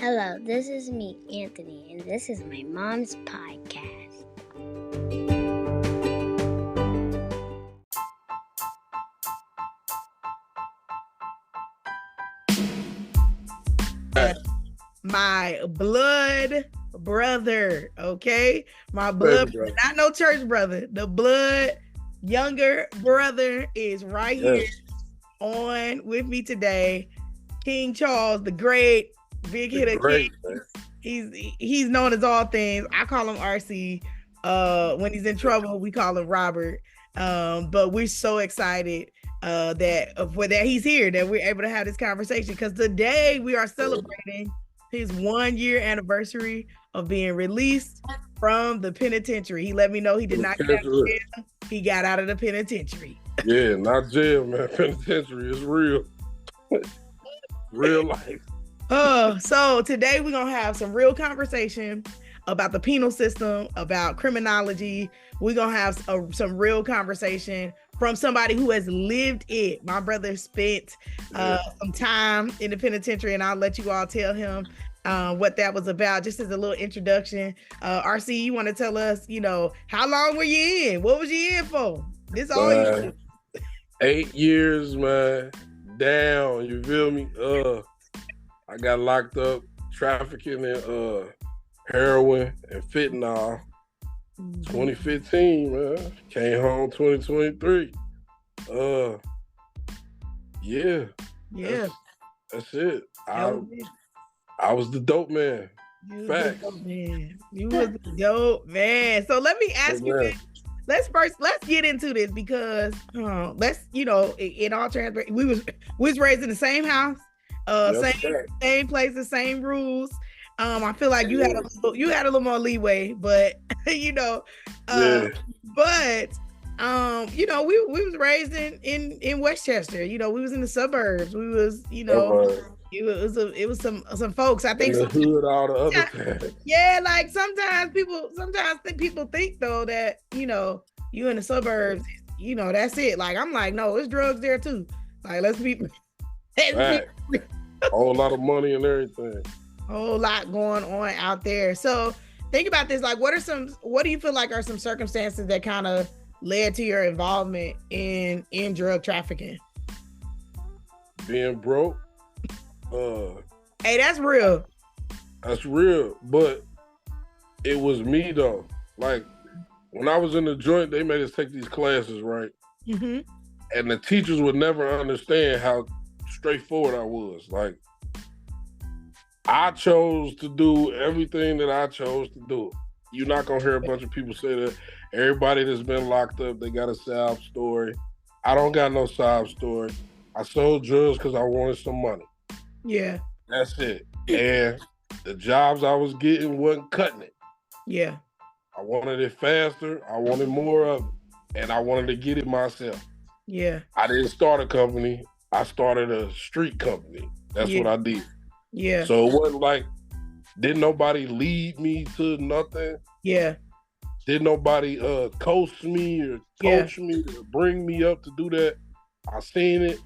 Hello, this is me, Anthony, and this is my mom's podcast. My blood brother, okay? My blood brother, not no church brother. The blood younger brother is right here on with me today. King Charles, the great big hitter king. He's known as all things. I call him RC. When he's in trouble, we call him Robert. But we're so excited that he's here, that we're able to have this conversation, because today we are celebrating his 1 year anniversary of being released from the penitentiary. He let me know he did not get out of jail. He got out of the penitentiary. Yeah, not jail, man. Penitentiary is real. Real life. So today we're gonna have some real conversation about the penal system, about criminology. We're gonna have some real conversation from somebody who has lived it. My brother spent some time in the penitentiary, and I'll let you all tell him what that was about, just as a little introduction. RC, you want to tell us, how long were you in? What was you in for? This all you 8 years, man. Down, you feel me? I got locked up trafficking in heroin and fentanyl. 2015, man. Came home 2023. Yeah. That's it. I was the dope man. You was the dope man. So let me ask you this. Let's get into this, because in all transparency, we was raised in the same house, same place, the same rules. I feel like you had a little more leeway, but we was raised in Westchester. We was in the suburbs. We was, it was some folks. I think in the hood all the other time. Yeah, like sometimes people think though that you in the suburbs, that's it. Like I'm like, no, it's drugs there too. Like let's be right. A whole lot of money and everything. Whole lot going on out there. So think about this. Like, what do you feel like are some circumstances that kind of led to your involvement in drug trafficking? Being broke. Hey, that's real. That's real. But it was me though. Like when I was in the joint, they made us take these classes, right? Mm-hmm. And the teachers would never understand how straightforward I was. Like, I chose to do everything that I chose to do. You're not gonna hear a bunch of people say that. Everybody that's been locked up, they got a sob story. I don't got no sob story. I sold drugs because I wanted some money. Yeah. That's it. And the jobs I was getting wasn't cutting it. Yeah. I wanted it faster. I wanted more of it. And I wanted to get it myself. Yeah. I didn't start a company. I started a street company. That's what I did. Yeah. So it wasn't like, didn't nobody lead me to nothing. Yeah. Didn't nobody coach me or coach me or bring me up to do that. I seen it.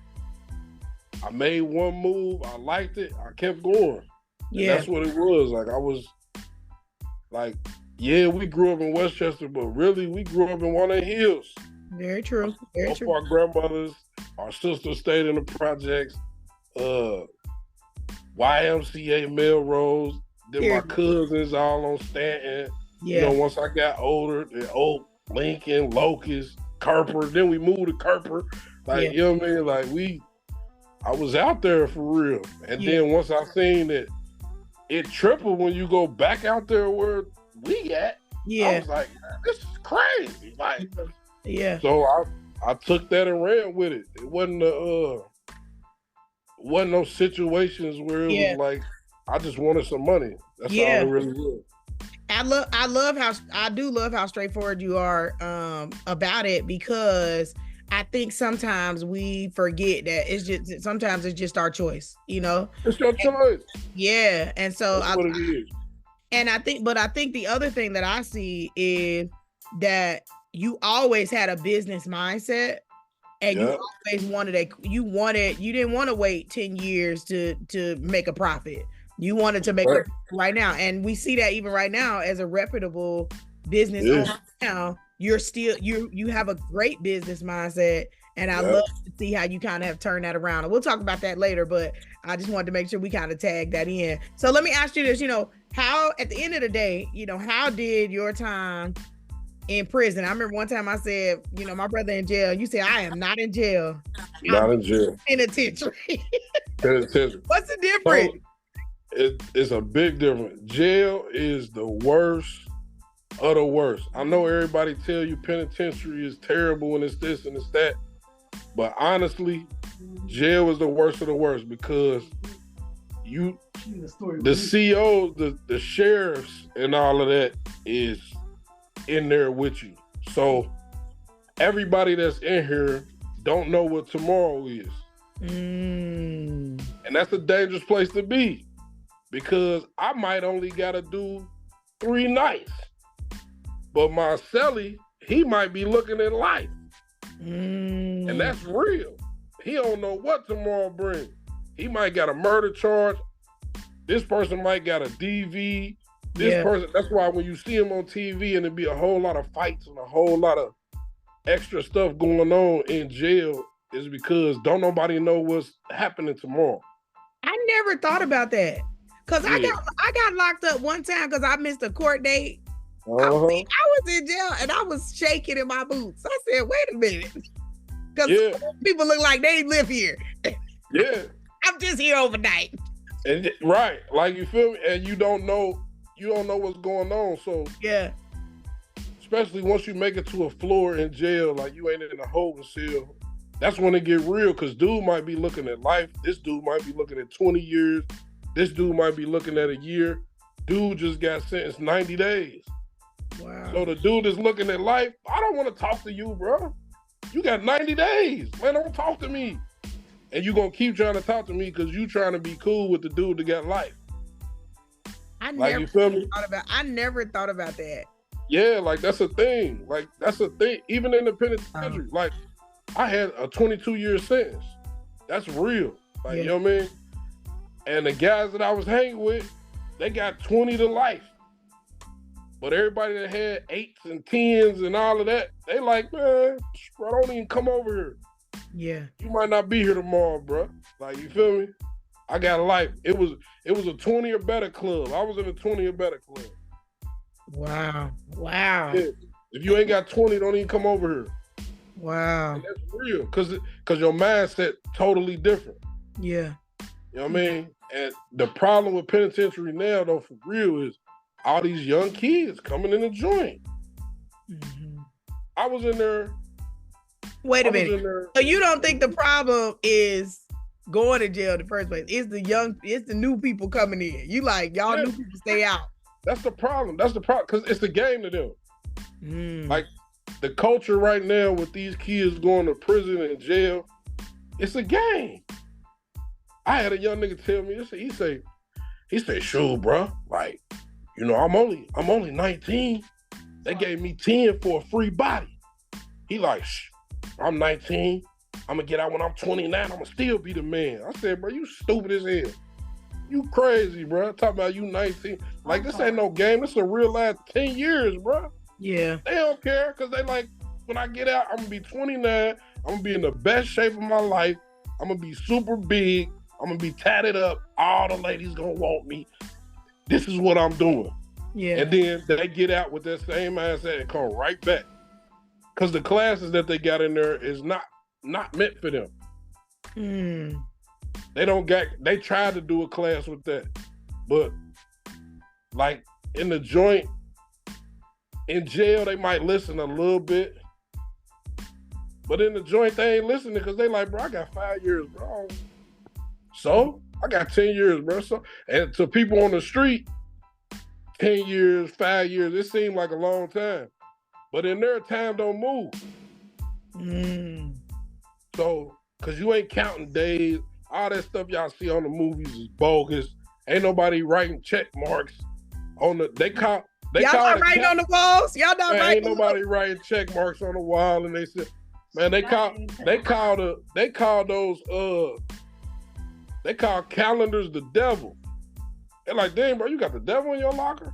I made one move. I liked it. I kept going. Yeah. And that's what it was. Like, I was like, yeah, we grew up in Westchester, but really we grew up in one of the hills. Very true. Very Both true. our grandmothers, our sisters stayed in the projects. YMCA Melrose. Then my cousins all on Stanton. Yeah. Once I got older, the Oak, Lincoln, Locust, Kerper. Then we moved to Kerper. Like, you know what I mean? Like I was out there for real. And then once I seen that it tripled when you go back out there where we at, I was like, this is crazy. Like, so I took that and ran with it. It wasn't no situations where it was like I just wanted some money. That's all it really was. I do love how straightforward you are about it, because I think sometimes we forget that sometimes it's just our choice, It's your choice. Yeah. And so that's what it is. And I think the other thing that I see is that you always had a business mindset, and you always wanted you didn't want to wait 10 years to make a profit. You wanted to make it right now. And we see that even right now as a reputable business owner now, you're still, you have a great business mindset. And I love to see how you kind of have turned that around. And we'll talk about that later, but I just wanted to make sure we kind of tag that in. So let me ask you this, how, at the end of the day, how did your time in prison? I remember one time I said, my brother in jail. You said, I am not in jail. Not in jail. Penitentiary. Penitentiary. What's the difference? So, it's a big difference. Jail is the worst of the worst. I know everybody tell you penitentiary is terrible and it's this and it's that. But honestly, jail is the worst of the worst because the COs, the sheriffs and all of that is in there with you. So everybody that's in here don't know what tomorrow is. And that's a dangerous place to be because I might only got to do 3 nights. But my cellie, he might be looking at life. And that's real. He don't know what tomorrow brings. He might got a murder charge. This person might got a DV. This person, that's why when you see him on TV and there be a whole lot of fights and a whole lot of extra stuff going on in jail is because don't nobody know what's happening tomorrow. I never thought about that. Cause I got locked up one time because I missed a court date. I was in jail and I was shaking in my boots. I said, wait a minute. Because people look like they live here. Yeah. I'm just here overnight. And right. Like, you feel me? And you don't know what's going on. So especially once you make it to a floor in jail, like you ain't in a holding cell, that's when it get real because dude might be looking at life. This dude might be looking at 20 years. This dude might be looking at a year. Dude just got sentenced 90 days. Wow. So the dude is looking at life. I don't want to talk to you, bro. You got 90 days. Man, don't talk to me. And you going to keep trying to talk to me because you trying to be cool with the dude that got life. I never thought about that. Yeah, like that's a thing. Like that's a thing. Even in the penitentiary. Like I had a 22-year sentence. That's real. Like, you know what I mean? And the guys that I was hanging with, they got 20 to life. But everybody that had 8s and 10s and all of that, they like, man, bro, don't even come over here. Yeah. You might not be here tomorrow, bro. Like, you feel me? I got a life. It was a 20 or better club. I was in a 20 or better club. Wow. Yeah. If you ain't got 20, don't even come over here. Wow. And that's real, cause your mindset totally different. Yeah. You know what I mean? And the problem with penitentiary now, though, for real, is all these young kids coming in the joint. I was in there. Wait a minute. So you don't think the problem is going to jail in the first place? It's the new people coming in. You like, y'all new people stay out. That's the problem. Because it's a game to them. Like, the culture right now with these kids going to prison and jail, it's a game. I had a young nigga tell me, he say, sure, bro. Like, I'm only 19. They gave me 10 for a free body. He like, I'm 19. I'm gonna get out when I'm 29. I'm gonna still be the man. I said, bro, you stupid as hell. You crazy, bro. Talking about you 19. Like, this ain't no game. This is a real life 10 years, bro. Yeah. They don't care because they like, when I get out, I'm gonna be 29. I'm gonna be in the best shape of my life. I'm gonna be super big. I'm gonna be tatted up. All the ladies gonna want me. This is what I'm doing. Yeah. And then they get out with that same mindset and come right back. Because the classes that they got in there is not meant for them. They tried to do a class with that. But like in the joint, in jail, they might listen a little bit. But in the joint, they ain't listening because they like, bro, I got 5 years, bro. So I got 10 years, bro. So, and to people on the street, 10 years, 5 years, it seemed like a long time. But in their time don't move. So, because you ain't counting days, all that stuff y'all see on the movies is bogus. Ain't nobody writing check marks on the, y'all not writing on the walls? Y'all not writing? Ain't nobody writing check marks on the wall, and they said, man, they call calendars the devil. They're like, damn, bro, you got the devil in your locker?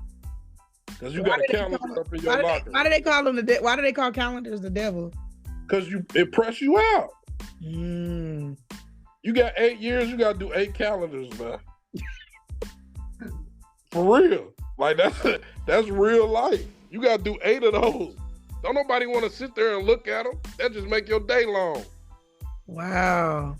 Because you got a calendar up in your locker. Why do they call them why do they call calendars the devil? Because it press you out. Mm. You got 8 years, you got to do 8 calendars, man. For real. Like, that's real life. You got to do 8 of those. Don't nobody want to sit there and look at them. That just make your day long. Wow.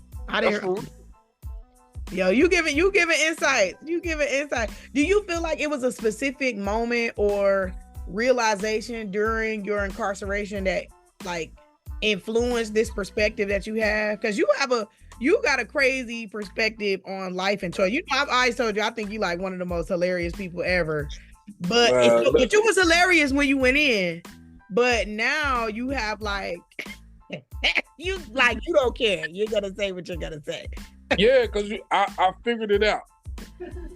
Yo, you giving insight. You giving insight. Do you feel like it was a specific moment or realization during your incarceration that like influenced this perspective that you have? Because you got a crazy perspective on life and choice. You know, I've always told you I think you like one of the most hilarious people ever. But it was hilarious when you went in. But now you have like you don't care. You're gonna say what you're gonna say. Yeah, because I figured it out.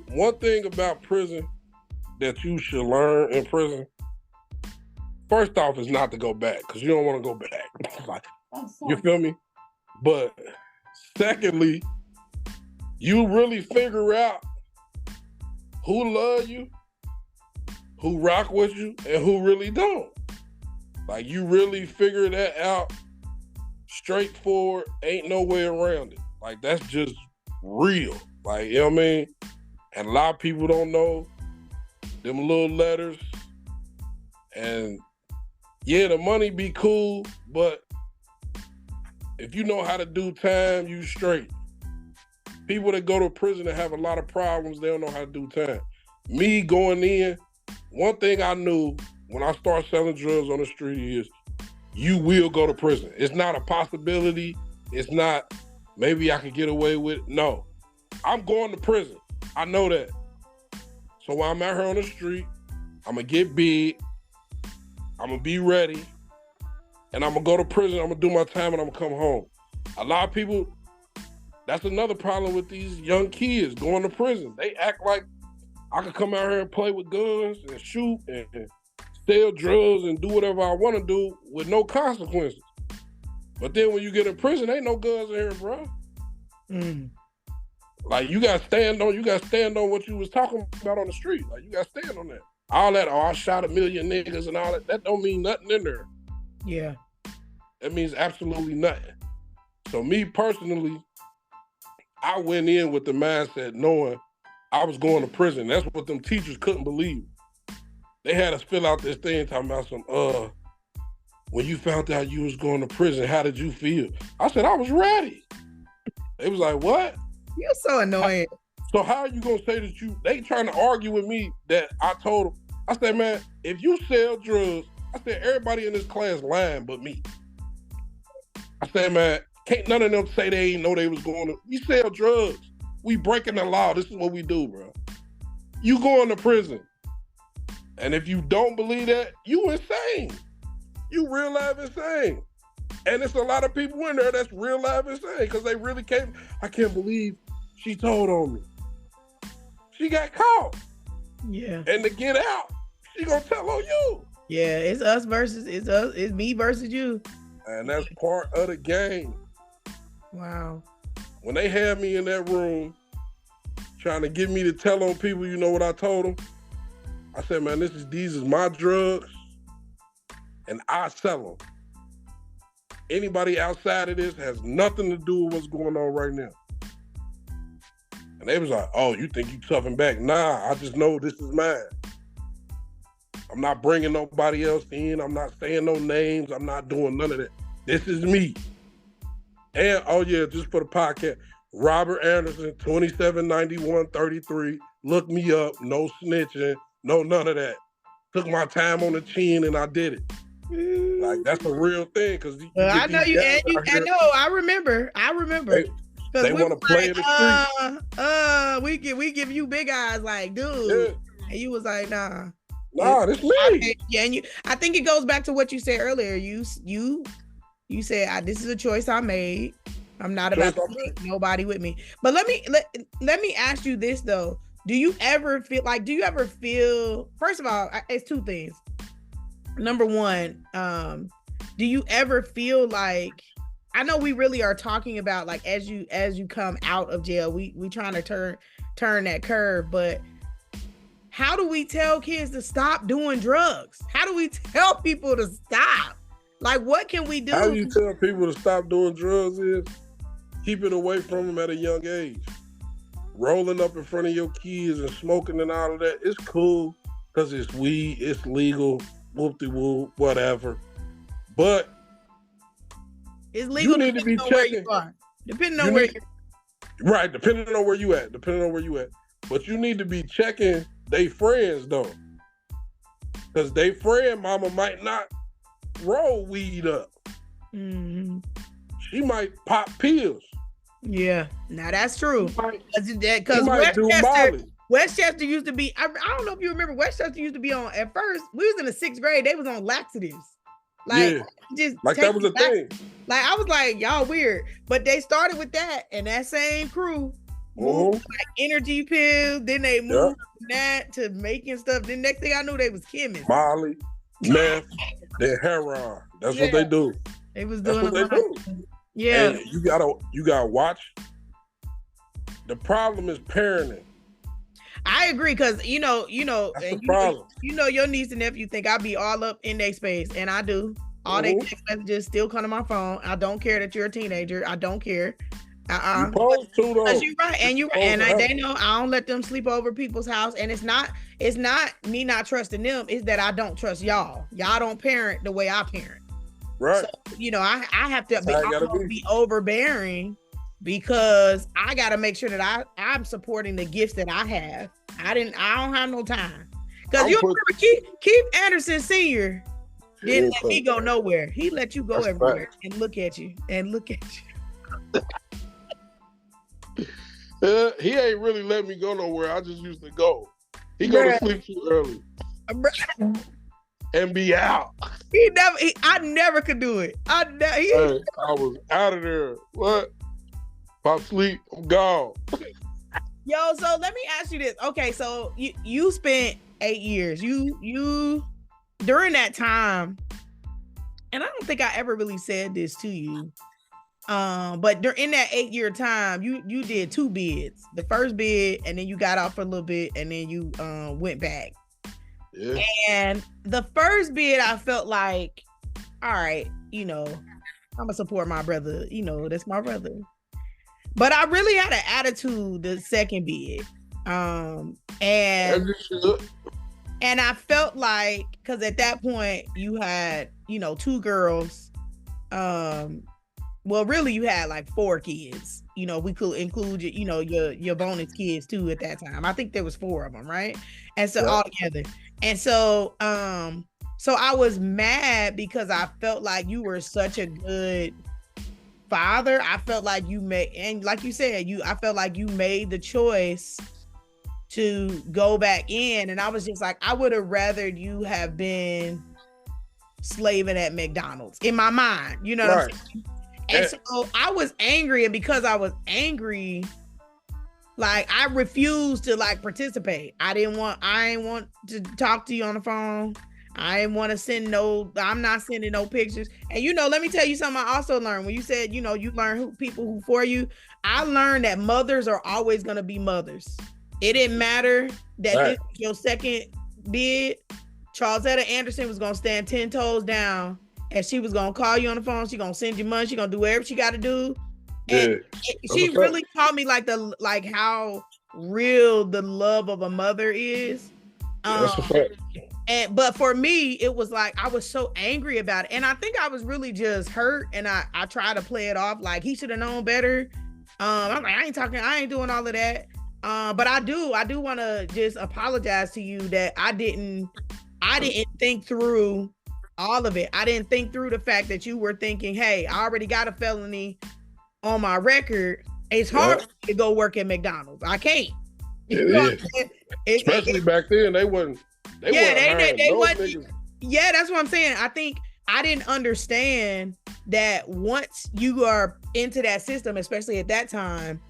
One thing about prison that you should learn in prison, first off, is not to go back, because you don't want to go back. Like, you feel me? But secondly, you really figure out who love you, who rock with you, and who really don't. Like, you really figure that out straightforward, ain't no way around it. Like, that's just real. Like, you know what I mean? And a lot of people don't know them little letters. And yeah, the money be cool, but if you know how to do time, you straight. People that go to prison and have a lot of problems, they don't know how to do time. Me going in, one thing I knew when I start selling drugs on the street is you will go to prison. It's not a possibility. It's not maybe I could get away with it. No, I'm going to prison. I know that. So while I'm out here on the street, I'm going to get big. I'm going to be ready. And I'm going to go to prison. I'm going to do my time and I'm going to come home. A lot of people, that's another problem with these young kids going to prison. They act like I could come out here and play with guns and shoot and sell drugs and do whatever I want to do with no consequences. But then when you get in prison, ain't no guns in here, bro. Mm. Like, you got to stand on what you was talking about on the street. Like, you got to stand on that. All that, I shot 1 million niggas and all that don't mean nothing in there. Yeah. That means absolutely nothing. So me personally, I went in with the mindset knowing I was going to prison. That's what them teachers couldn't believe. They had us fill out this thing talking about some, when you found out you was going to prison, how did you feel? I said, I was ready. They was like, what? You're so annoying. So how are you going to say that they trying to argue with me that I told them? I said, man, if you sell drugs, I said, everybody in this class lying but me. I said, man, can't none of them say they ain't know they was going to. We sell drugs. We breaking the law. This is what we do, bro. You going to prison. And if you don't believe that, you insane. You real life insane. And it's a lot of people in there that's real life insane because they really can't. I can't believe she told on me. She got caught. Yeah. And to get out, she gonna tell on you. Yeah, it's me versus you. And that's part of the game. Wow. When they had me in that room trying to get me to tell on people, you know what I told them? I said, man, these is my drugs and I sell them. Anybody outside of this has nothing to do with what's going on right now. And they was like, oh, you think you toughen back? Nah, I just know this is mine. I'm not bringing nobody else in. I'm not saying no names. I'm not doing none of that. This is me. And, oh yeah, just for the podcast, Robert Anderson, 279133. Look me up. No snitching. No, none of that. Took my time on the chin and I did it. Like, that's a real thing. Cause I know you. I know. I remember. They want to play in the street. We give you big eyes, like, dude. Yeah. And you was like, nah. Nah, this me. Yeah, and I think it goes back to what you said earlier. You said, this is a choice I made. I'm not about to take nobody with me. But let me ask you this though. Do you ever feel, first of all, it's two things. Number one, do you ever feel like, I know we really are talking about like as you come out of jail, we trying to turn that curve, but how do we tell kids to stop doing drugs? How do we tell people to stop? Like, what can we do? How you tell people to stop doing drugs is keep it away from them at a young age. Rolling up in front of your kids and smoking and all of that, it's cool because it's weed, it's legal, whoop-de-whoop, whatever. But it's legal. You need to be checking. Depending on where you are. Right, depending on where you at. But you need to be checking they friends though. Because they friend mama might not roll weed up. Mm-hmm. She might pop pills. Yeah, now that's true. Because Westchester used to be, I don't know if you remember, Westchester used to be on, at first, we was in the 6th grade, they was on laxatives. Like, just like that was a thing. Like, I was like, y'all weird. But they started with that, and that same crew moved like energy pills. Then they moved from that to making stuff. Then next thing I knew, they was chemists. Molly, meth, then heroin. That's what they do. They was doing what they do. Yeah. And you gotta watch. The problem is parenting. I agree, because you know, that's the problem. Your niece and nephew think I be all up in their space, and I do. All they text messages still come to my phone. I don't care that you're a teenager. I don't care. You supposed to though. Because you're right, and they know I don't let them sleep over people's house, and it's not me not trusting them. It's that I don't trust y'all. Y'all don't parent the way I parent. Right. So, I have to be overbearing. Because I got to make sure that I'm supporting the gifts that I have. I don't have no time. Because you remember Keith Anderson Sr. didn't let me go nowhere. He let you go everywhere and look at you. He ain't really let me go nowhere. I just used to go. He go to sleep too early. And be out. I never could do it. I was out of there. What? Pop sleep, I'm gone. Yo, so let me ask you this. Okay, so you spent 8 years. You during that time, and I don't think I ever really said this to you. But in that 8-year time, you did 2 bids. The first bid, and then you got off for a little bit, and then you went back. Yeah. And the first bid, I felt like, all right, I'm gonna support my brother. That's my brother. But I really had an attitude the second bid. And I felt like, because at that point you had, 2 girls. Well, really you had like 4 kids. We could include your bonus kids too at that time. I think there was 4 of them, right? And so all together. And so I was mad because I felt like you were such a good father. I felt like you made, and like you said, I felt like you made the choice to go back in, and I was just like, I would have rather you have been slaving at McDonald's in my mind, what I'm saying? And so I was angry, and because I was angry, like I refused to like participate. I didn't want to talk to you on the phone. I didn't want to I'm not sending no pictures. And let me tell you something I also learned. When you said, you learn people who for you, I learned that mothers are always going to be mothers. It didn't matter that this was your second bid. Charlesetta Anderson was going to stand 10 toes down, and she was going to call you on the phone. She's going to send you money. She's going to do whatever she got to do. And she really taught me like how real the love of a mother is. That's a fact. But for me, it was like I was so angry about it, and I think I was really just hurt, and I tried to play it off like he should have known better. I'm like, I ain't doing all of that. But I do want to just apologize to you that I didn't think through all of it. I didn't think through the fact that you were thinking, hey, I already got a felony on my record. It's hard for me to go work at McDonald's. I can't. Especially back then, they wasn't. They wasn't. Yeah, that's what I'm saying. I think I didn't understand that once you are into that system, especially at that time,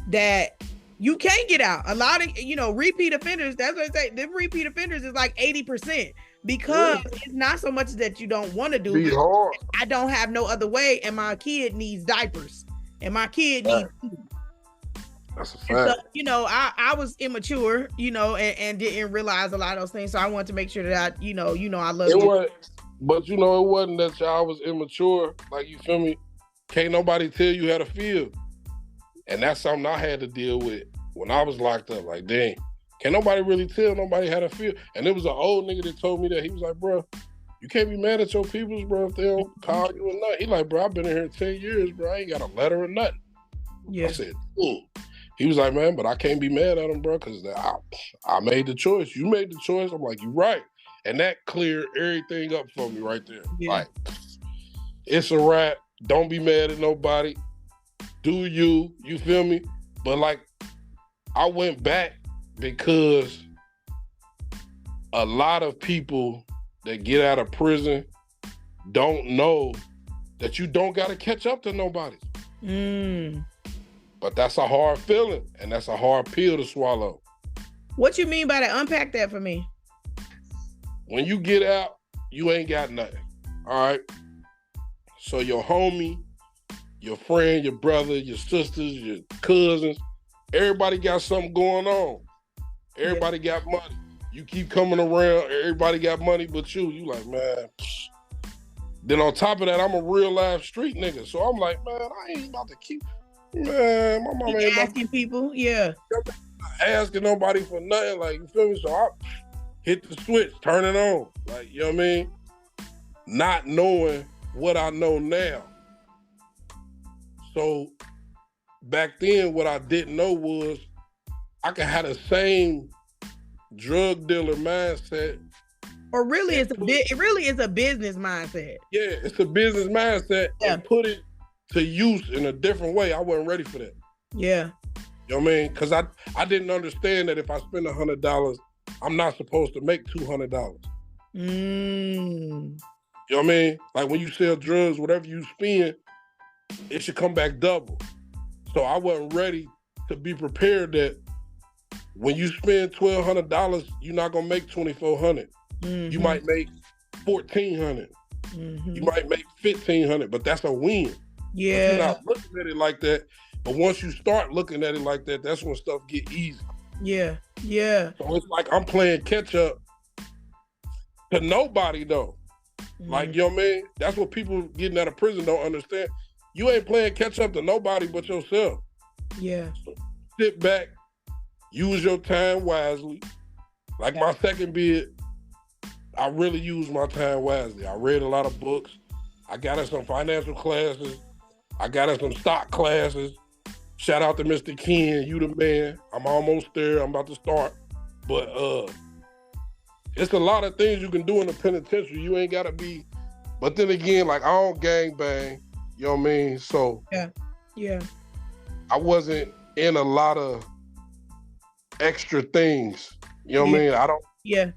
that you can't get out. A lot of repeat offenders. That's what I say. The repeat offenders is like 80% because it's not so much that you don't want to do it. I don't have no other way, and my kid needs diapers, and my kid needs food. That's a fact. And so, you know, I was immature, you know, and didn't realize a lot of those things. So I wanted to make sure that I love you. But you know, it wasn't that y'all was immature. Like, you feel me? Can't nobody tell you how to feel. And that's something I had to deal with when I was locked up. Like, dang, can't nobody really tell nobody how to feel. And it was an old nigga that told me that. He was like, bro, you can't be mad at your peoples, bro, if they don't call you or not. He like, bro, I've been in here 10 years, bro. I ain't got a letter or nothing. Yeah. I said, He was like, man, but I can't be mad at him, bro, because I made the choice. You made the choice. I'm like, you're right. And that cleared everything up for me right there. Yeah. Like, it's a wrap. Don't be mad at nobody. Do you feel me? But like, I went back because a lot of people that get out of prison don't know that you don't got to catch up to nobody. But that's a hard feeling, and that's a hard pill to swallow. What you mean by that? Unpack that for me. When you get out, you ain't got nothing. All right? So your homie, your friend, your brother, your sisters, your cousins, everybody got something going on. Everybody got money. You keep coming around, everybody got money but you. You like, man. Then on top of that, I'm a real life street nigga. So I'm like, man, I ain't about to keep... Man, my mama ain't asking people, asking nobody for nothing, like, you feel me? So I hit the switch, turn it on, like, you know what I mean? Not knowing what I know now. So back then, what I didn't know was I could have the same drug dealer mindset. Or really, it really is a business mindset. Yeah, it's a business mindset, and put it to use in a different way. I wasn't ready for that. Yeah. You know what I mean? Because I didn't understand that if I spend $100, I'm not supposed to make $200. You know what I mean? Like, when you sell drugs, whatever you spend, it should come back double. So I wasn't ready to be prepared that when you spend $1,200, you're not going to make $2,400. You might make $1,400. You might make $1,500, but that's a win. Yeah. But you're not looking at it like that. But once you start looking at it like that, that's when stuff get easy. Yeah. Yeah. So it's like I'm playing catch up to nobody though. Like, you know what I mean? That's what people getting out of prison don't understand. You ain't playing catch up to nobody but yourself. Yeah. So sit back, use your time wisely. Like my second bid, I really used my time wisely. I read a lot of books. I got in some financial classes. I got in some stock classes. Shout out to Mr. Ken, you the man. I'm almost there. I'm about to start. But it's a lot of things you can do in the penitentiary. You ain't gotta be, but then again, like, I don't gang bang, you know what I mean? So yeah. I wasn't in a lot of extra things. You know what I mean? I don't. Yeah.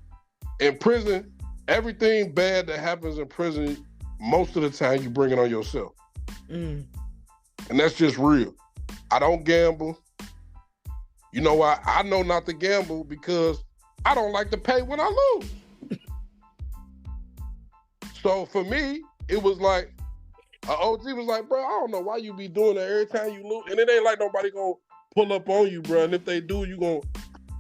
In prison, everything bad that happens in prison, most of the time you bring it on yourself. And that's just real. I don't gamble. You know why? I know not to gamble because I don't like to pay when I lose. So for me, it was like, an OG was like, bro, I don't know why you be doing that every time you lose. And it ain't like nobody gonna pull up on you, bro. And if they do,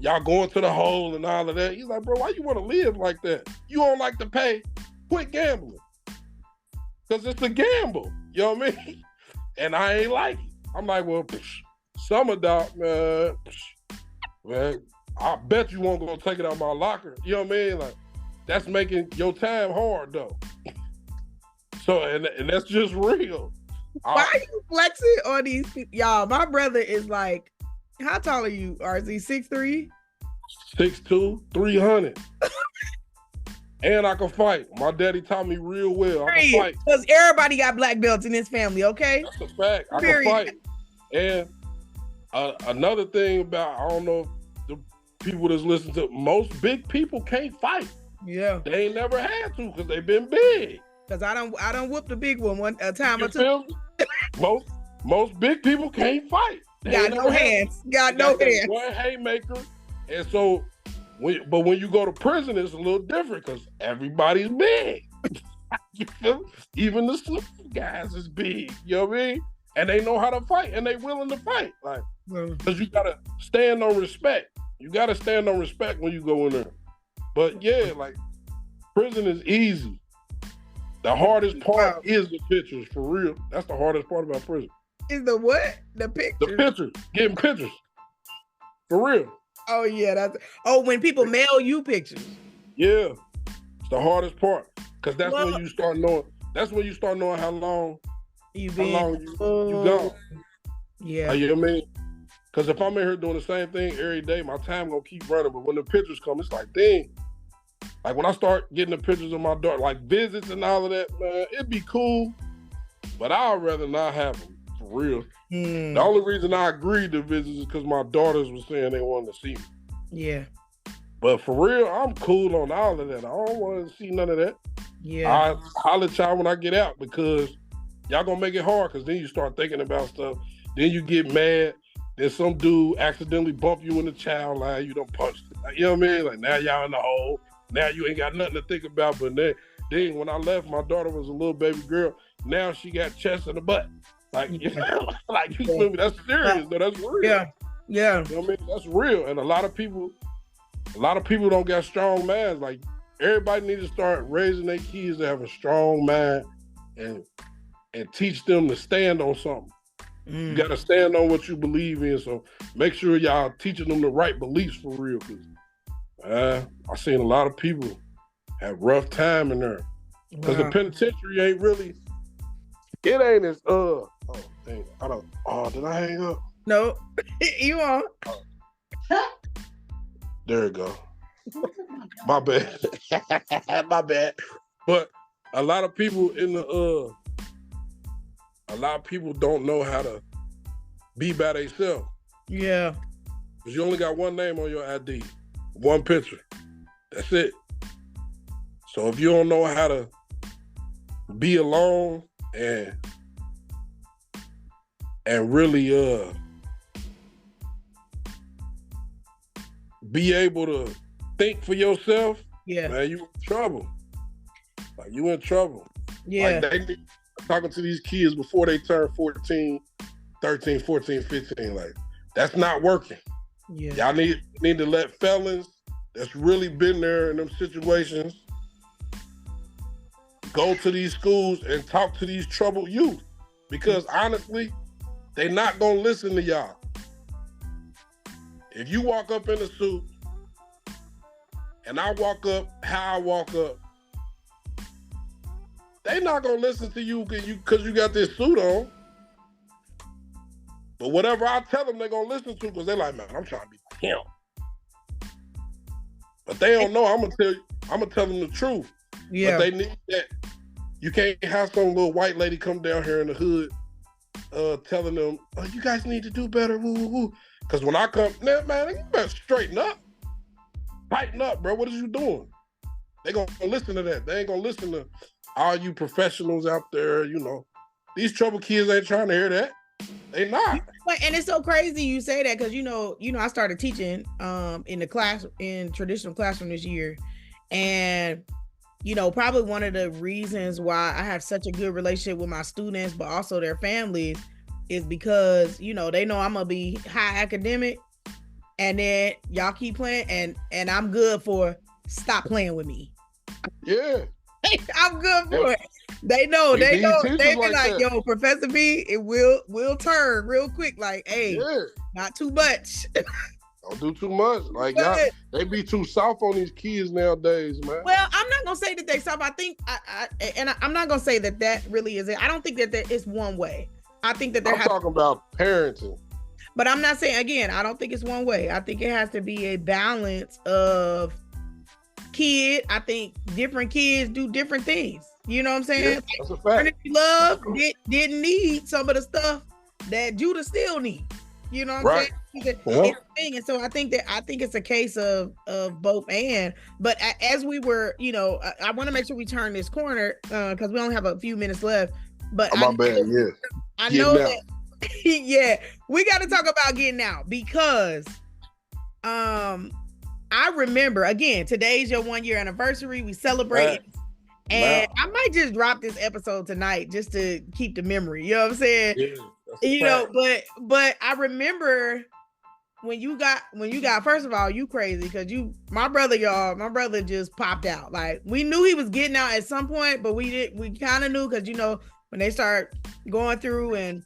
y'all going to the hole and all of that. He's like, bro, why you want to live like that? You don't like to pay. Quit gambling. Because it's a gamble. You know what I mean? And I ain't like it. I'm like, well, summer dog, man, I bet you won't go take it out my locker. You know what I mean? Like, that's making your time hard, though. So, and that's just real. Why are you flexing on these people? Y'all, my brother is like, how tall are you, RZ? 6'3"? 6'2", 300. And I can fight. My daddy taught me real well. I can fight. Because everybody got black belts in this family, okay? That's a fact. I can fight. And another thing about, I don't know if the people that's listening to, most big people can't fight. Yeah. They ain't never had to because they've been big. Because I don't whoop the big one a time or two. Most big people can't fight. Got no hands. Got no hands. One haymaker. And so, when you go to prison, it's a little different because everybody's big. You feel me? Even the small guys is big. You know what I mean? and they know how to fight, and they willing to fight. Like, because you gotta stand on respect. You gotta stand on respect when you go in there. But yeah, like, prison is easy. The hardest part is the pictures, for real. That's the hardest part about prison. Is the what? The pictures? The pictures. Getting pictures. For real. Oh, yeah. When people mail you pictures. Yeah. It's the hardest part. Because that's when you start knowing. That's when you start knowing how long you gone. Yeah. You know what I mean? Because if I'm in here doing the same thing every day, my time gonna keep running. But when the pictures come, it's like, dang. Like, when I start getting the pictures of my daughter, like visits and all of that, man, it'd be cool. But I'd rather not have them, for real. The only reason I agreed to visits is because my daughters were saying they wanted to see me. Yeah. But for real, I'm cool on all of that. I don't want to see none of that. Yeah. I holler at y'all when I get out, because y'all gonna make it hard, because then you start thinking about stuff. Then you get mad. Then some dude accidentally bump you in the child line. You done punched it. Like, you know what I mean? Like, now y'all in the hole. Now you ain't got nothing to think about. But then when I left, my daughter was a little baby girl. Now she got chest in the butt. Like, you know, like, you feel me? That's serious, though. That's real. Yeah. Yeah. You know what I mean? That's real. And a lot of people don't got strong minds. Like, everybody needs to start raising their kids to have a strong mind and teach them to stand on something. You got to stand on what you believe in. So make sure y'all teaching them the right beliefs, for real. Because I've seen a lot of people have rough time in there. Because the penitentiary ain't really, it ain't as, dang, did I hang up? No, you on. There you go. My bad. My bad. But a lot of people don't know how to be by themselves. Yeah. Because you only got one name on your ID, one picture. That's it. So if you don't know how to be alone and really be able to think for yourself, man, you in trouble. Like, you in trouble. Yeah. Like, talking to these kids before they turn 14, 13, 14, 15, like, that's not working. Yeah. Y'all need to let felons that's really been there in them situations go to these schools and talk to these troubled youth. Because honestly, they not gonna listen to y'all. If you walk up in a suit and I walk up how I walk up, they not gonna listen to you because you got this suit on. But whatever I tell them, they're gonna listen to, because they're like, man, I'm trying to be like him. But they don't know. I'm gonna tell them the truth. Yeah. But they need that. You can't have some little white lady come down here in the hood telling them, oh, you guys need to do better, woo, woo, woo. Because when I come, man, you better straighten up. Tighten up, bro. What is you doing? They gonna listen to that. They ain't gonna listen to all you professionals out there, you know. These trouble kids ain't trying to hear that. They not. And it's so crazy you say that, because you know, I started teaching in the class, in traditional classroom this year. And you know, probably one of the reasons why I have such a good relationship with my students, but also their families, is because, you know, they know I'm gonna be high academic, and then y'all keep playing, and I'm good for stop playing with me. Yeah. I'm good for it. They know. They be like, yo, Professor B, it will turn real quick. Like, hey, not too much. Don't do too much. Like, y'all, they be too soft on these kids nowadays, man. Well, I'm not gonna say that they soft. I think, I'm not gonna say that really is it. I don't think that it's one way. I think that I'm talking about parenting. But I'm not saying, again, I don't think it's one way. I think it has to be a balance of kid. I think different kids do different things. You know what I'm saying? Yeah, that's a fact. Love didn't need some of the stuff that Judah still needs. You know what I'm saying? It's a thing. And so I think it's a case of both and. But as we were, you know, I want to make sure we turn this corner because we only have a few minutes left. But my bad. Yeah, I know that. Yeah, we got to talk about getting out, because I remember, again, today's your 1 year anniversary. We celebrate. And I might just drop this episode tonight just to keep the memory. You know what I'm saying? Yeah, You know, but I remember when you got first of all, you crazy because my brother just popped out. Like we knew he was getting out at some point, but we kind of knew because when they start going through and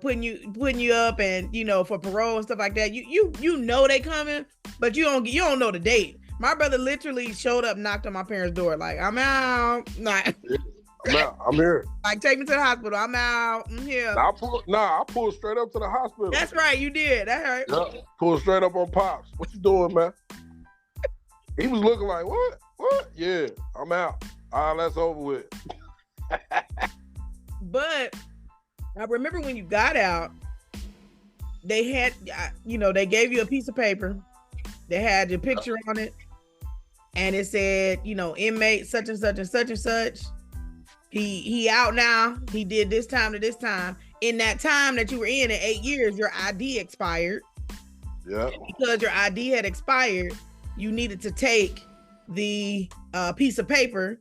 putting you up and for parole and stuff like that, you know they coming, but you don't know the date. My brother literally showed up, knocked on my parents' door, like I'm out. I'm here. Like, take me to the hospital. I'm out. I'm here. I pulled straight up to the hospital. That's right, you did. That's right. Yeah, pulled straight up on Pops. What you doing, man? He was looking like, what? What? Yeah, I'm out. All right, that's over with. But I remember when you got out, they had, they gave you a piece of paper. They had your picture on it. And it said, inmate such and such and such and such. He out now. He did this time to this time. In that time that you were in 8 years, your ID expired. Yeah. Because your ID had expired, you needed to take the piece of paper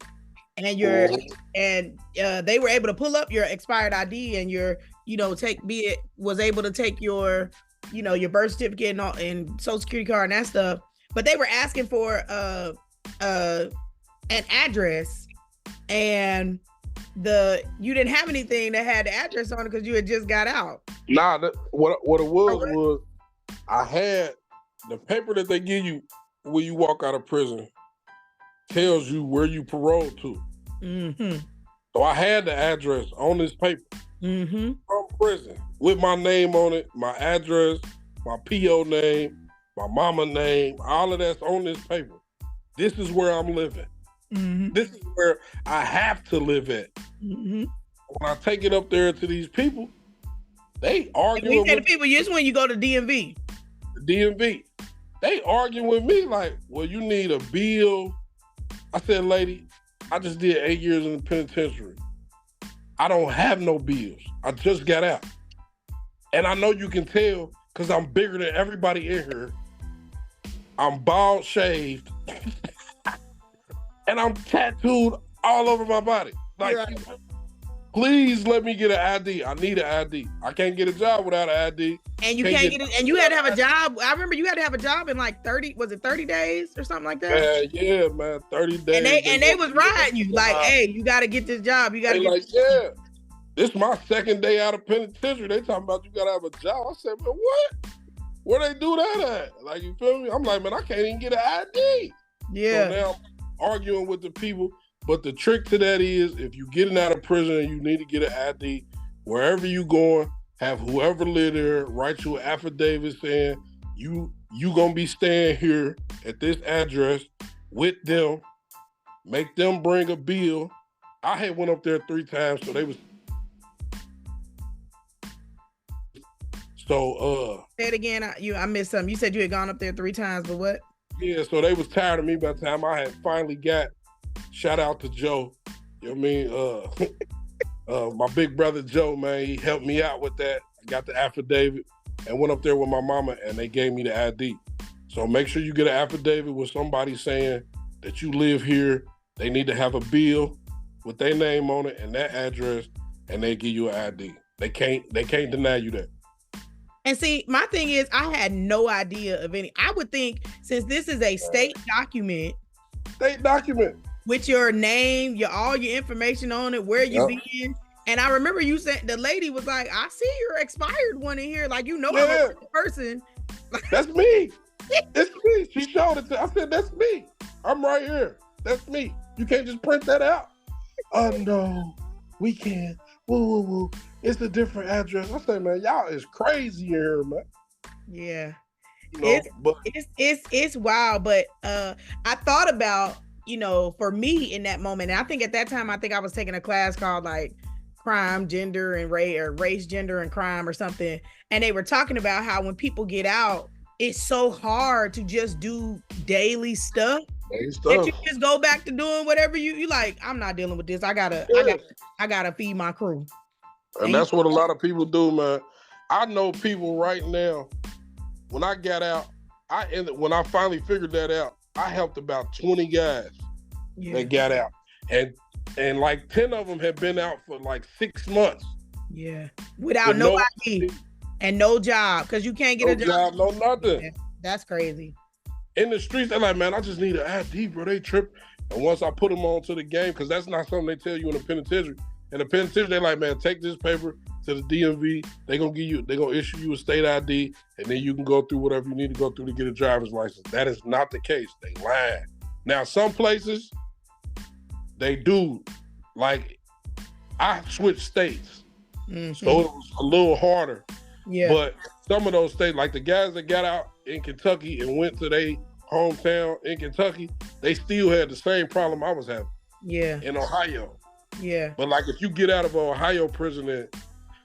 and they were able to pull up your expired ID and your, was able to take your, your birth certificate and social security card and that stuff. But they were asking for an address, and you didn't have anything that had the address on it because you had just got out. Nah, what it was I had the paper that they give you when you walk out of prison tells you where you paroled to. Mm-hmm. So I had the address on this paper from prison with my name on it, my address, my PO name, my mama name, all of that's on this paper. This is where I'm living. Mm-hmm. This is where I have to live at. Mm-hmm. When I take it up there to these people, they arguing with people. Just when you go to DMV. DMV, they arguing with me like, well, you need a bill. I said, lady, I just did 8 years in the penitentiary. I don't have no bills. I just got out. And I know you can tell because I'm bigger than everybody in here. I'm bald shaved. And I'm tattooed all over my body. Like, right. Please let me get an ID. I need an ID. I can't get a job without an ID. And you can't get it. And you had to have a job. I remember you had to have a job in like 30 days or something like that? Yeah, man, 30 days. And they was riding you like, hey, you got to get this job. You got to get like, yeah. This is my second day out of penitentiary. They talking about you got to have a job. I said, man, what? Where they do that at? Like, you feel me? I'm like, man, I can't even get an ID. Yeah. So now I'm arguing with the people. But the trick to that is if you're getting out of prison and you need to get an ID, wherever you going, have whoever live there write you an affidavit saying you gonna be staying here at this address with them, make them bring a bill. I had went up there 3 times, so they was. So say it again. I missed something. You said you had gone up there 3 times, but what? Yeah, so they was tired of me by the time I had finally got. Shout out to Joe. You know what I mean? My big brother Joe, man, he helped me out with that. I got the affidavit and went up there with my mama and they gave me the ID. So make sure you get an affidavit with somebody saying that you live here. They need to have a bill with their name on it and that address, and they give you an ID. They can't deny you that. And see, my thing is, I had no idea of any. I would think since this is a state document. With your name, all your information on it, where you been. And I remember you said, the lady was like, I see your expired one in here. Like, I'm a person. That's me. It's me. She showed it to me. I said, that's me. I'm right here. That's me. You can't just print that out. Oh, no, we can't. Woo, woo, woo. It's a different address. I said, man, y'all is crazy here, man. Yeah. It's wild. But I thought about, for me in that moment, and I think at that time, I was taking a class called like crime, gender, and race, gender, and crime or something. And they were talking about how when people get out, it's so hard to just do daily stuff. That you just go back to doing whatever you like. I'm not dealing with this. I gotta feed my crew. And that's what a lot of people do, man. I know people right now. When I got out, when I finally figured that out, I helped about 20 guys that got out. And like 10 of them had been out for like 6 months. Yeah. Without no ID and no job, because you can't get a job. No nothing. Yeah, that's crazy. In the streets, they're like, man, I just need an ID, bro. They trip. And once I put them onto the game, because that's not something they tell you in the penitentiary. In the penitentiary, they're like, man, take this paper to the DMV. They're gonna issue you a state ID, and then you can go through whatever you need to go through to get a driver's license. That is not the case. They lying. Now, some places, they do. Like, I switched states. Mm-hmm. So it was a little harder. Yeah. But some of those states, like the guys that got out in Kentucky and went to their hometown in Kentucky, they still had the same problem I was having. Yeah. In Ohio. Yeah. But like if you get out of an Ohio prison and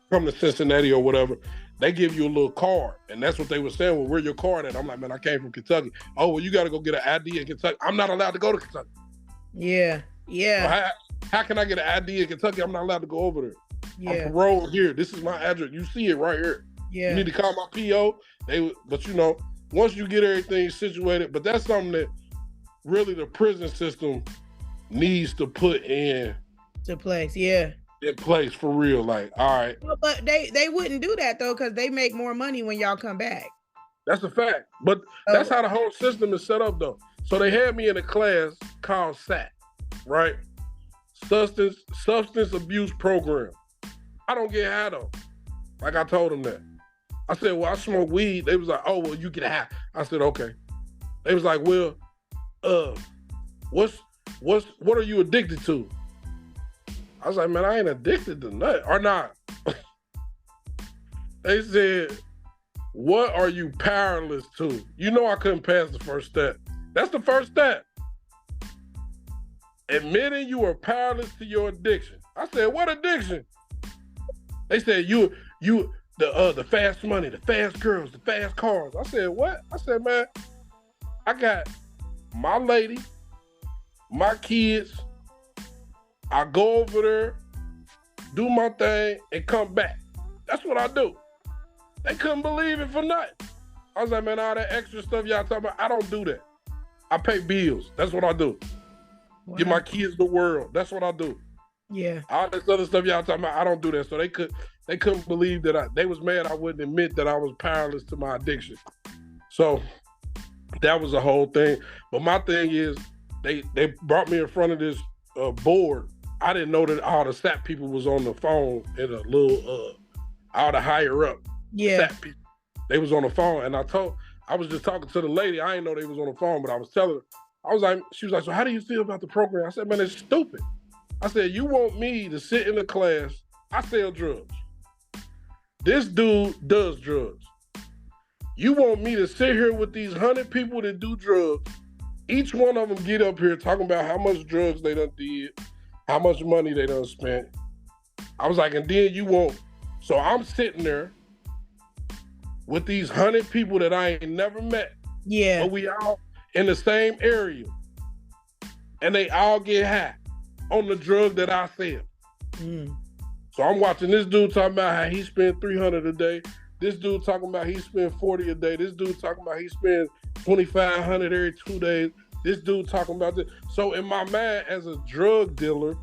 come to Cincinnati or whatever, they give you a little card. And that's what they were saying. Well, where your card at? I'm like, man, I came from Kentucky. Oh, well, you got to go get an ID in Kentucky. I'm not allowed to go to Kentucky. Yeah. Yeah. So how can I get an ID in Kentucky? I'm not allowed to go over there. Yeah. I'm paroled here. This is my address. You see it right here. Yeah. You need to call my PO. But you know, once you get everything situated, but that's something that really the prison system needs to put in place. Yeah. In place for real. Like, all right. Well, but they wouldn't do that though, because they make more money when y'all come back. That's a fact. But that's how the whole system is set up though. So they had me in a class called SAT, right? Substance Abuse Program. I don't get high though. Like I told them that. I said, well, I smoke weed. They was like, oh, well, you get high. I said, okay. They was like, well, what are you addicted to? I was like, man, I ain't addicted to nothing. Or not. They said, what are you powerless to? You know I couldn't pass the first step. That's the first step. Admitting you are powerless to your addiction. I said, what addiction? They said, the fast money, the fast girls, the fast cars. I said, what? I said, man, I got my lady, my kids. I go over there, do my thing, and come back. That's what I do. They couldn't believe it for nothing. I was like, man, all that extra stuff y'all talking about, I don't do that. I pay bills. That's what I do. Wow. Give my kids the world. That's what I do. Yeah. All this other stuff y'all talking about, I don't do that. So they couldn't believe that they was mad I wouldn't admit that I was powerless to my addiction. So that was the whole thing. But my thing is, they brought me in front of this board. I didn't know that all the SAT people was on the phone in a little, all the higher up SAT people. They was on the phone, and I was just talking to the lady. I didn't know they was on the phone, but I was telling her, she was like, so how do you feel about the program? I said, man, it's stupid. I said, you want me to sit in the class, I sell drugs. This dude does drugs. You want me to sit here with these 100 people that do drugs, each one of them get up here talking about how much drugs they done did, how much money they done spent. I was like, and then so I'm sitting there with these 100 people that I ain't never met. Yeah. But we all in the same area. And they all get high on the drug that I sell. Mm. So I'm watching this dude talking about how he spent $300 a day. This dude talking about he spent $40 a day. This dude talking about he spent $2,500 every 2 days. This dude talking about this. So in my mind, as a drug dealer,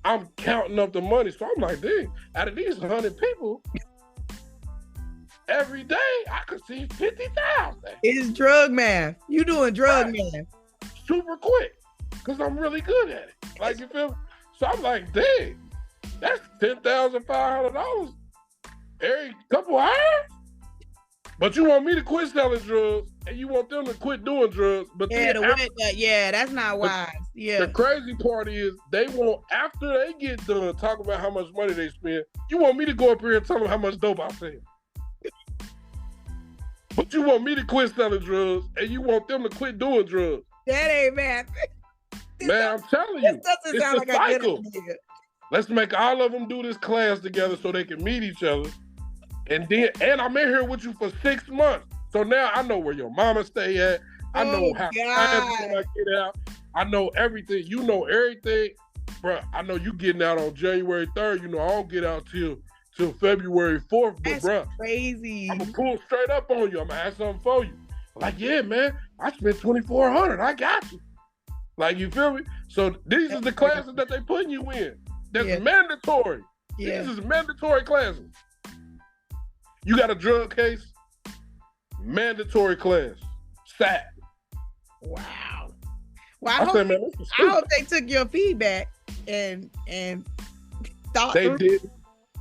I'm counting up the money. So I'm like, dang, out of these 100 people, every day I could see 50,000. It's drug math. You doing drug math. Super quick, because I'm really good at it. Like, you feel me? So I'm like, dang, that's $10,500 every couple hours? But you want me to quit selling drugs, and you want them to quit doing drugs. But that's not wise. Yeah. The crazy part is they want, after they get done talking about how much money they spend, you want me to go up here and tell them how much dope I sell. But you want me to quit selling drugs, and you want them to quit doing drugs. That ain't math. Man, I'm telling you, doesn't sound like a good idea. Let's make all of them do this class together so they can meet each other. And I'm in here with you for 6 months. So now I know where your mama stay at. I know how when I get out. I know everything. You know everything. Bro, I know you getting out on January 3rd. You know, I don't get out till February 4th. But that's crazy. I'm gonna pull straight up on you. I'm gonna have something for you. Like, yeah, man, I spent $2,400. I got you. Like, you feel me? So these are the classes that they putting you in. That's mandatory. Yeah. These is mandatory classes. You got a drug case? Mandatory class. SAT. Wow. Well, I hope they took your feedback and thought they did.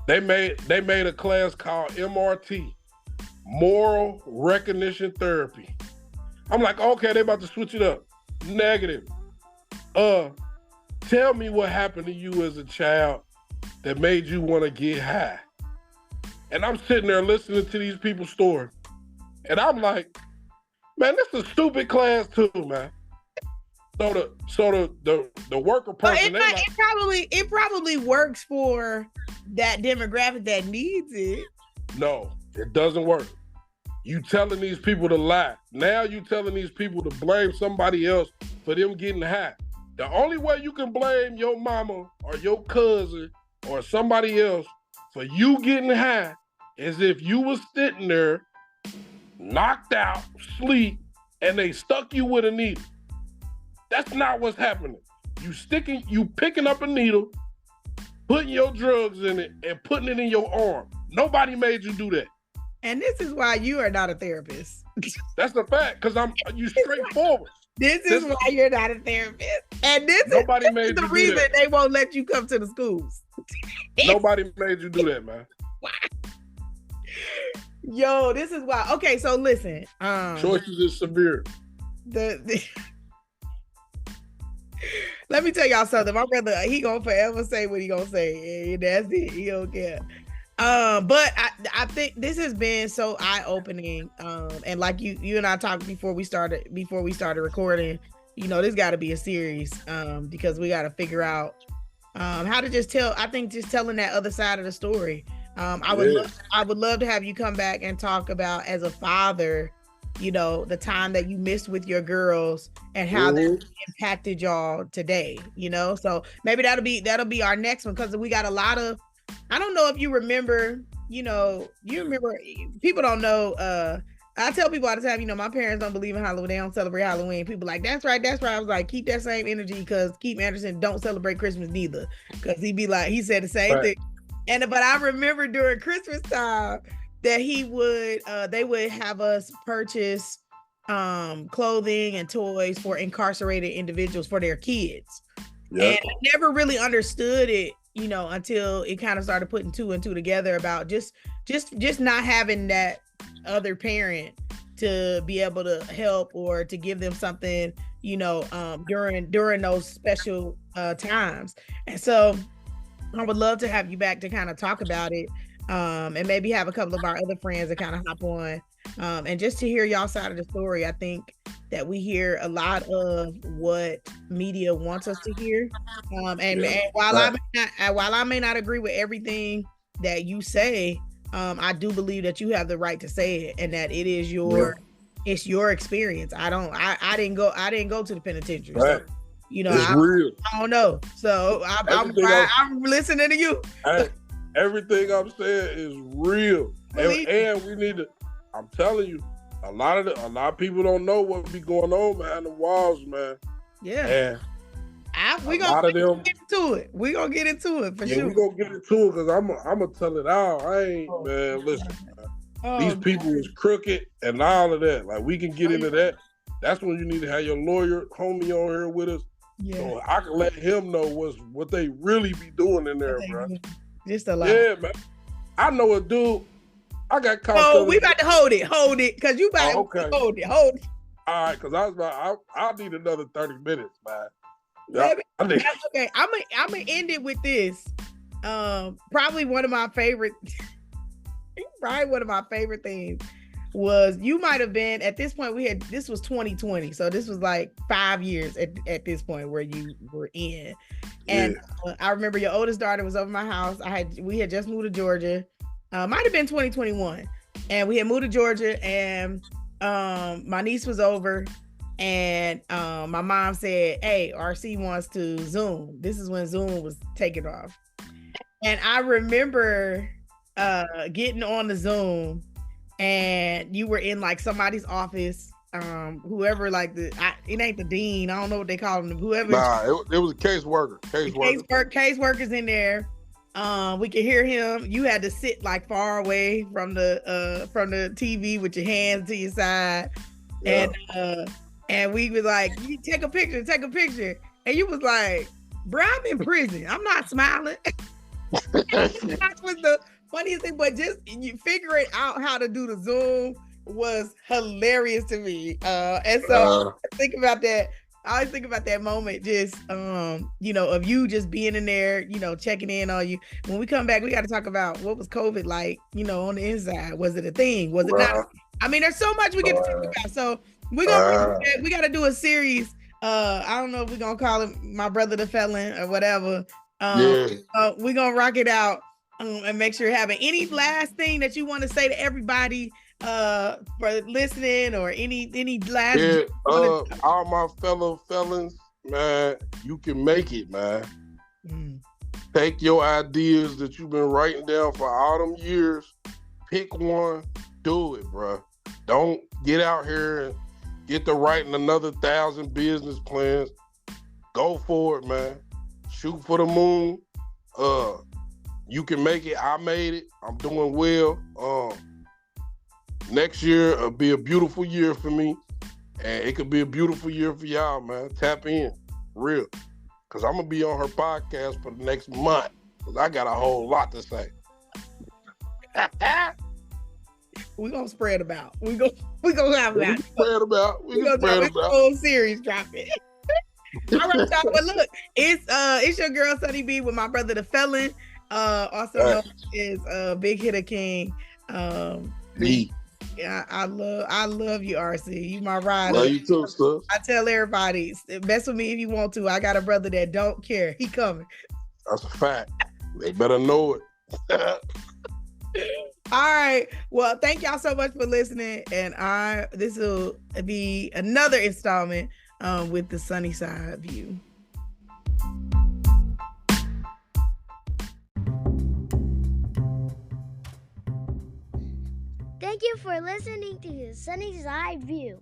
They made a class called MRT, Moral Recognition Therapy. I'm like, okay, they about to switch it up. Negative. Tell me what happened to you as a child that made you want to get high. And I'm sitting there listening to these people's story. And I'm like, man, this is a stupid class too, man. So the worker person, it probably works for that demographic that needs it. No, it doesn't work. You telling these people to lie. Now you telling these people to blame somebody else for them getting high. The only way you can blame your mama or your cousin or somebody else for you getting high is if you was sitting there, knocked out, sleep, and they stuck you with a needle. That's not what's happening. You picking up a needle, putting your drugs in it, and putting it in your arm. Nobody made you do that. And this is why you are not a therapist. That's the fact, because you straightforward. This is why you're not a therapist. And this is the reason they won't let you come to the schools. Nobody made you do that, man. Yo, this is why. Okay, so listen. Choices is severe. Let me tell y'all something. My brother, he gonna forever say what he gonna say. And that's it. He don't care. But I think this has been so eye-opening. And like you and I talked before we started recording, you know, this gotta be a series. Because we gotta figure out how to just telling that other side of the story. I would love to have you come back and talk about, as a father, you know, the time that you missed with your girls and how that impacted y'all today, you know? So maybe that'll be our next one, because we got a lot of, I don't know if you remember, people don't know, I tell people all the time, you know, my parents don't believe in Halloween. They don't celebrate Halloween. People like, that's right. I was like, keep that same energy, because Keith Anderson don't celebrate Christmas neither. Because he said the same thing. But I remember during Christmas time that they would have us purchase clothing and toys for incarcerated individuals for their kids. Yep. And I never really understood it, you know, until it kind of started putting two and two together about just not having that other parent to be able to help or to give them something, you know, during those special times. And so I would love to have you back to kind of talk about it, and maybe have a couple of our other friends that kind of hop on, and just to hear y'all side of the story. I think that we hear a lot of what media wants us to hear, and while I may not agree with everything that you say, I do believe that you have the right to say it, and that it is it's your experience. I didn't go to the penitentiary. Right. So, you know, I don't know. So I'm listening to you. Everything I'm saying is real. And we need to, I'm telling you, a lot of people don't know what be going on behind the walls, man. Yeah. And we're gonna get into it. We're gonna get into it for sure. We're gonna get into it, because I'm gonna tell it all. Listen, man. These people is crooked and all of that. Like, we can get into that. That's when you need to have your lawyer homie on here with us. Yeah. So I can let him know what they really be doing in there, bro. Just a lot. Yeah, man. I know a dude. I got caught. Oh, we about to hold it, because you about to hold it. All right, because I'll need another 30 minutes, man. Okay, I'm gonna end it with this. Probably one of my favorite things was, you might have been at this point, this was 2020, so this was like 5 years at this point where you were in. And I remember your oldest daughter was over my house. We had just moved to Georgia. Might have been 2021, and we had moved to Georgia, and my niece was over, and my mom said, hey, RC wants to Zoom. This is when Zoom was taking off. And I remember getting on the Zoom, and you were in like somebody's office, whoever, like it ain't the dean, I don't know what they call them, whoever. Nah, it was a caseworker. Caseworkers in there, We could hear him. You had to sit like far away from the TV with your hands to your side. Yeah. And we was like, you take a picture. And you was like, bro, I'm in prison. I'm not smiling. That was the funniest thing, but just you figuring out how to do the Zoom was hilarious to me. And so I think about that. I always think about that moment, just you know, of you just being in there, you know, checking in on you. When we come back, we got to talk about what was COVID like, you know, on the inside. Was it a thing? Was it not? I mean, there's so much we get to talk about. So we got to do a series. I don't know if we're gonna call it My Brother the Felon or whatever. We're gonna rock it out and make sure you're having any last thing that you want to say to everybody for listening, or any last all my fellow felons, man, you can make it, man. Take your ideas that you've been writing down for all them years, pick one, do it, bro. Don't get out here and get to writing another 1,000 business plans. Go for it, man. Shoot for the moon. You can make it. I made it. I'm doing well. Next year will be a beautiful year for me, and it could be a beautiful year for y'all, man. Tap in, real, because I'm gonna be on her podcast for the next month, because I got a whole lot to say. We're gonna spread about. We're gonna have that. We're gonna spread about. Whole series dropping. All right, y'all. But look, it's your girl Sunny B with My Brother the Felon, also known as Big Hitter King. Me. Yeah, I love you, RC. You my rider. Love you too, sis. I tell everybody, mess with me if you want to. I got a brother that don't care. He coming. That's a fact. They better know it. All right. Well, thank y'all so much for listening. And this will be another installment with the Sunny Side View. Thank you for listening to the Sunny Side View.